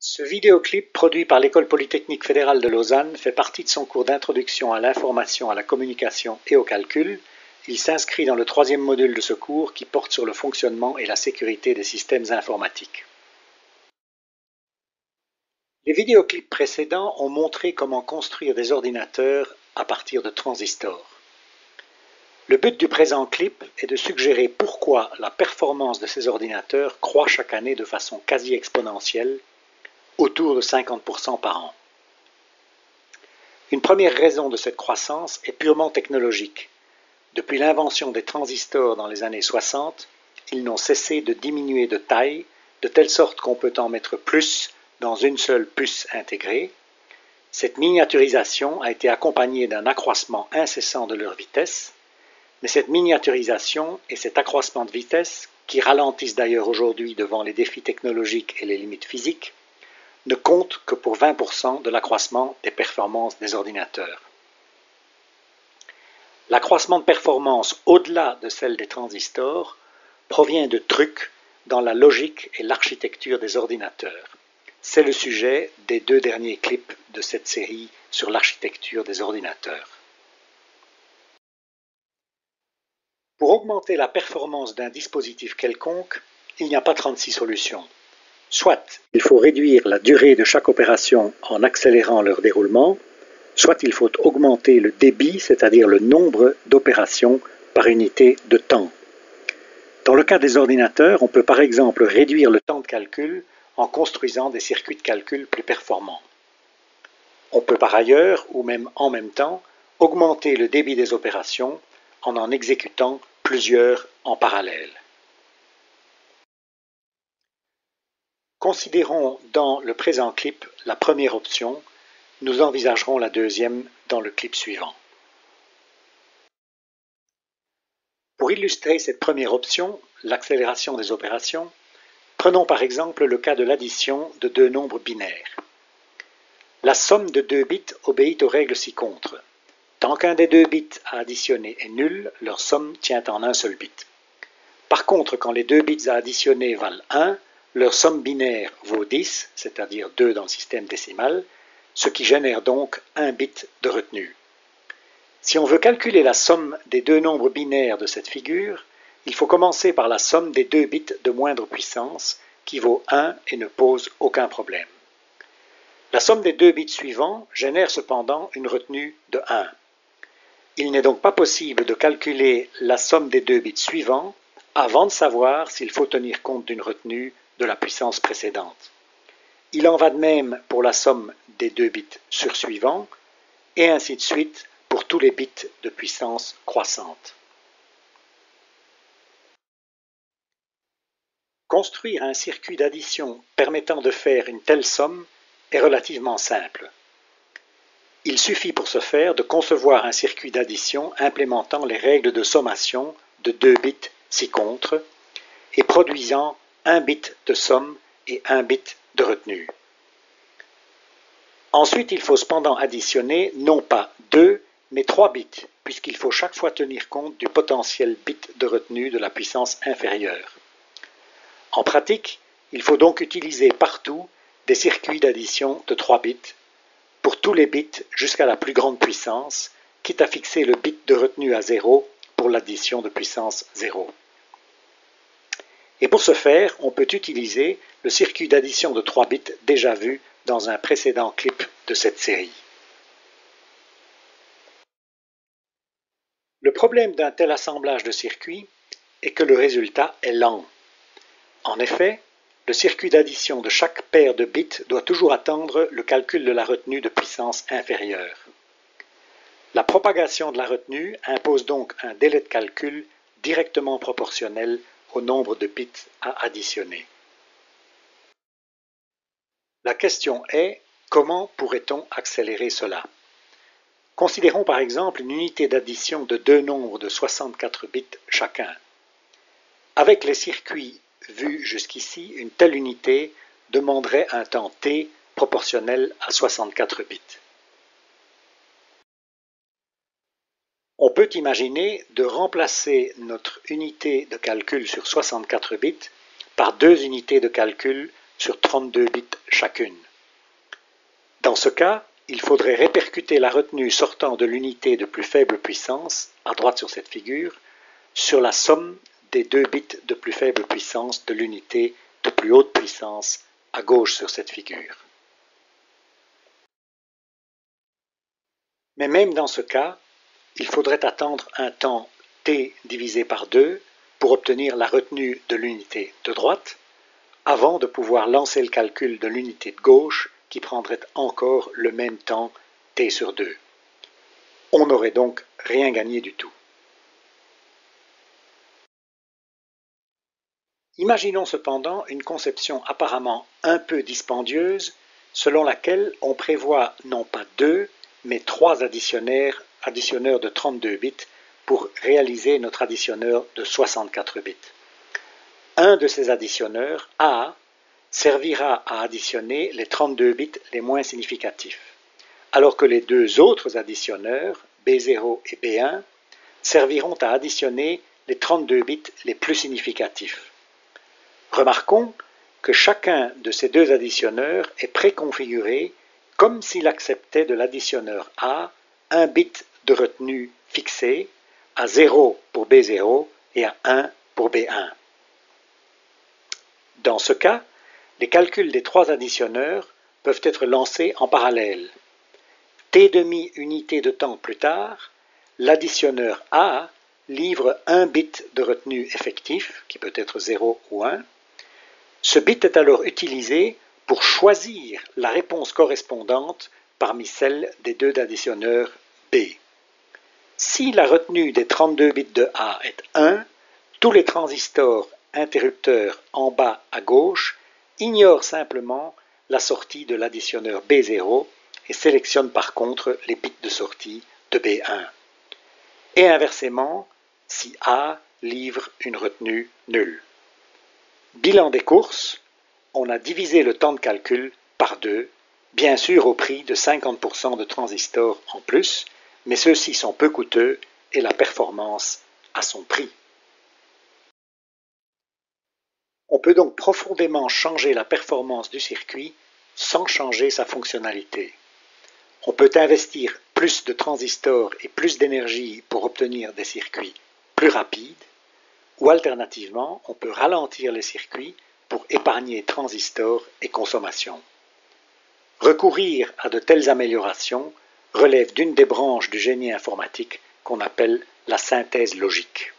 Ce vidéoclip, produit par l'École polytechnique fédérale de Lausanne, fait partie de son cours d'introduction à l'information, à la communication et au calcul. Il s'inscrit dans le troisième module de ce cours qui porte sur le fonctionnement et la sécurité des systèmes informatiques. Les vidéoclips précédents ont montré comment construire des ordinateurs à partir de transistors. Le but du présent clip est de suggérer pourquoi la performance de ces ordinateurs croît chaque année de façon quasi exponentielle, autour de 50% par an. Une première raison de cette croissance est purement technologique. Depuis l'invention des transistors dans les années 60, ils n'ont cessé de diminuer de taille, de telle sorte qu'on peut en mettre plus dans une seule puce intégrée. Cette miniaturisation a été accompagnée d'un accroissement incessant de leur vitesse, mais cette miniaturisation et cet accroissement de vitesse, qui ralentissent d'ailleurs aujourd'hui devant les défis technologiques et les limites physiques, ne comptent que pour 20% de l'accroissement des performances des ordinateurs. L'accroissement de performance au-delà de celle des transistors provient de trucs dans la logique et l'architecture des ordinateurs. C'est le sujet des deux derniers clips de cette série sur l'architecture des ordinateurs. Pour augmenter la performance d'un dispositif quelconque, il n'y a pas 36 solutions. Soit il faut réduire la durée de chaque opération en accélérant leur déroulement, soit il faut augmenter le débit, c'est-à-dire le nombre d'opérations par unité de temps. Dans le cas des ordinateurs, on peut par exemple réduire le temps de calcul en construisant des circuits de calcul plus performants. On peut par ailleurs, ou même en même temps, augmenter le débit des opérations en exécutant plusieurs en parallèle. Considérons dans le présent clip la première option, nous envisagerons la deuxième dans le clip suivant. Pour illustrer cette première option, l'accélération des opérations, prenons par exemple le cas de l'addition de deux nombres binaires. La somme de deux bits obéit aux règles ci-contre. Tant qu'un des deux bits à additionner est nul, leur somme tient en un seul bit. Par contre, quand les deux bits à additionner valent 1, leur somme binaire vaut 10, c'est-à-dire 2 dans le système décimal, ce qui génère donc un bit de retenue. Si on veut calculer la somme des deux nombres binaires de cette figure, il faut commencer par la somme des deux bits de moindre puissance, qui vaut 1 et ne pose aucun problème. La somme des deux bits suivants génère cependant une retenue de 1. Il n'est donc pas possible de calculer la somme des deux bits suivants avant de savoir s'il faut tenir compte d'une retenue de la puissance précédente. Il en va de même pour la somme des deux bits sursuivants, et ainsi de suite pour tous les bits de puissance croissante. Construire un circuit d'addition permettant de faire une telle somme est relativement simple. Il suffit pour ce faire de concevoir un circuit d'addition implémentant les règles de sommation de deux bits ci-contre et produisant un bit de somme et un bit de retenue. Ensuite, il faut cependant additionner non pas 2, mais 3 bits, puisqu'il faut chaque fois tenir compte du potentiel bit de retenue de la puissance inférieure. En pratique, il faut donc utiliser partout des circuits d'addition de 3 bits pour tous les bits jusqu'à la plus grande puissance, quitte à fixer le bit de retenue à 0 pour l'addition de puissance 0. Et pour ce faire, on peut utiliser le circuit d'addition de 3 bits déjà vu dans un précédent clip de cette série. Le problème d'un tel assemblage de circuits est que le résultat est lent. En effet, le circuit d'addition de chaque paire de bits doit toujours attendre le calcul de la retenue de puissance inférieure. La propagation de la retenue impose donc un délai de calcul directement proportionnel au nombre de bits à additionner. La question est, comment pourrait-on accélérer cela? Considérons par exemple une unité d'addition de deux nombres de 64 bits chacun. Avec les circuits vus jusqu'ici, une telle unité demanderait un temps t proportionnel à 64 bits. On peut imaginer de remplacer notre unité de calcul sur 64 bits par deux unités de calcul sur 32 bits chacune. Dans ce cas, il faudrait répercuter la retenue sortant de l'unité de plus faible puissance, à droite sur cette figure, sur la somme des 2 bits de plus faible puissance de l'unité de plus haute puissance, à gauche sur cette figure. Mais même dans ce cas, il faudrait attendre un temps t divisé par 2 pour obtenir la retenue de l'unité de droite, avant de pouvoir lancer le calcul de l'unité de gauche qui prendrait encore le même temps t sur 2. On n'aurait donc rien gagné du tout. Imaginons cependant une conception apparemment un peu dispendieuse selon laquelle on prévoit non pas 2, mais 3 additionneurs de 32 bits pour réaliser notre additionneur de 64 bits. Un de ces additionneurs, A, servira à additionner les 32 bits les moins significatifs, alors que les deux autres additionneurs, B0 et B1, serviront à additionner les 32 bits les plus significatifs. Remarquons que chacun de ces deux additionneurs est préconfiguré comme s'il acceptait de l'additionneur A un bit de retenue fixé à 0 pour B0 et à 1 pour B1. Dans ce cas, les calculs des 3 additionneurs peuvent être lancés en parallèle. T demi unité de temps plus tard, l'additionneur A livre un bit de retenue effectif, qui peut être 0 ou 1. Ce bit est alors utilisé pour choisir la réponse correspondante parmi celles des deux additionneurs B. Si la retenue des 32 bits de A est 1, tous les transistors interrupteurs en bas à gauche ignorent simplement la sortie de l'additionneur B0 et sélectionnent par contre les bits de sortie de B1. Et inversement, si A livre une retenue nulle. Bilan des courses, on a divisé le temps de calcul par 2, bien sûr au prix de 50% de transistors en plus, mais ceux-ci sont peu coûteux et la performance a son prix. On peut donc profondément changer la performance du circuit sans changer sa fonctionnalité. On peut investir plus de transistors et plus d'énergie pour obtenir des circuits plus rapides, ou alternativement, on peut ralentir les circuits pour épargner transistors et consommation. Recourir à de telles améliorations relève d'une des branches du génie informatique qu'on appelle la synthèse logique.